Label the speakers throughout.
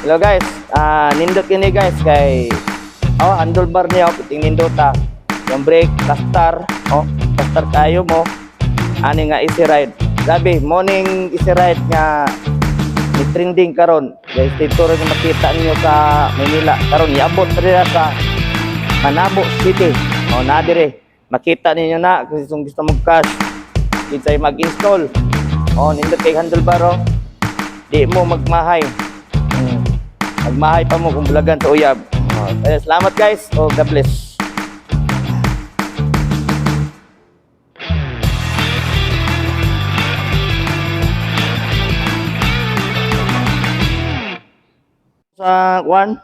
Speaker 1: Hello guys, nindot ini guys kay handlebar niya puting nindota. Yung brake, cluster, cluster kayo mo. Ani nga easy ride. Sabi, morning easy ride nga ni trending karon. Guys, dito rin makita niyo sa Manila. Karon iabot rin sa Manabo City. Na dire. Makita ninyo na kung gusto mong cash. Kinsay mag-install. Nindot kay handlebar Di mo magmahay. Magmahay pa mo kung bulagan sa uyab. Salamat guys. God bless. Sa Juan.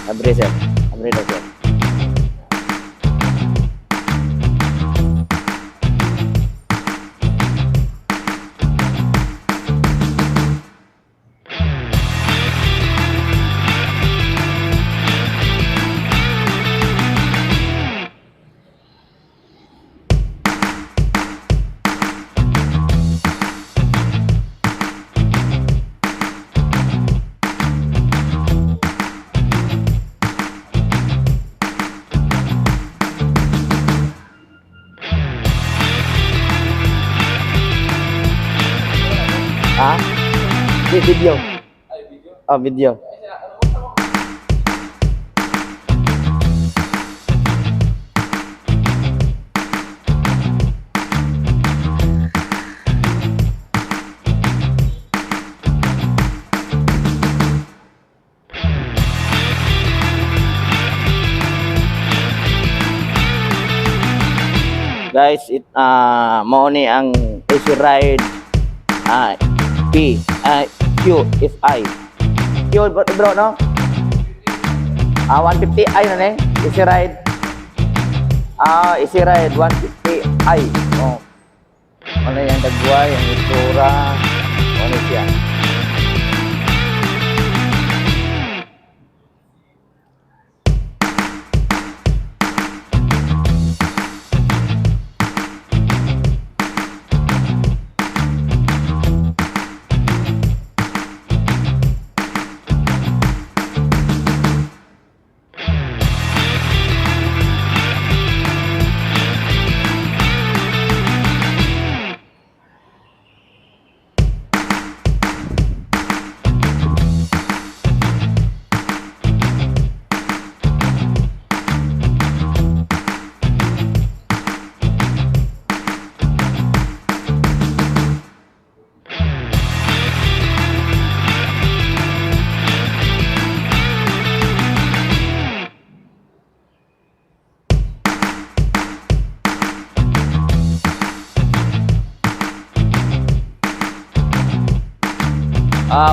Speaker 1: Abre sir. Abre na sir. Video. Video. Guys, mo ni ang easy ride QFI. Q bro no? 150i na ne? Easy ride. Easy ride 150i. Ano yung dagway, ang itsura, ano siya.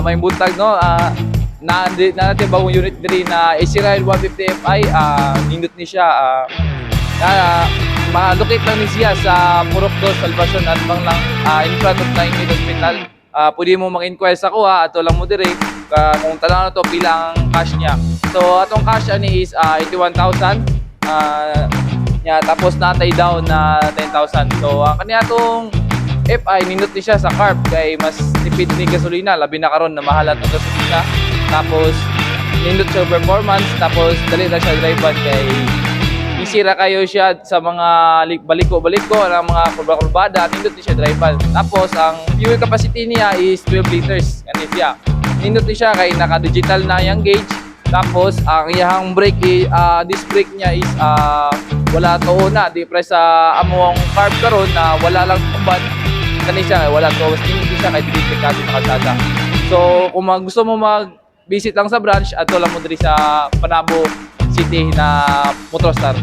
Speaker 2: May buntag no, na natin bagong unit diri na AC Ride 150 Fi, nindot ni siya, malocate lang ni siya sa Purok 2, Salvacion at bang lang in front of Naingit Hospital. Pwede mo mag-inquire sa kuha, ato lang mo diri kung tanong na to pila ang cash niya. So atong cash ani is 81,000, tapos natay down na 10,000. So kaniya atong FI, nindot ni siya sa carb kay mas tipid ni gasolina, labi na karon na mahal atong gasolina. Tapos nindot siya performance, tapos dali na siya drivean kay isira kayo siya sa mga baliko-baliko ng mga kurba-kurbada, nindot ni siya drivean. Tapos ang fuel capacity niya is 12 liters kani siya. Nindot ni siya kay naka-digital na yang gauge. Tapos ang iyang brake disc brake niya is wala to na, di press sa among carb karon na wala lang kumban kani siya, wala to, mas hindi siya kay delikado sa kalsada. So kung gusto mo mag-visit lang sa branch, ato lang mo diri sa Panabo City na Motorstar.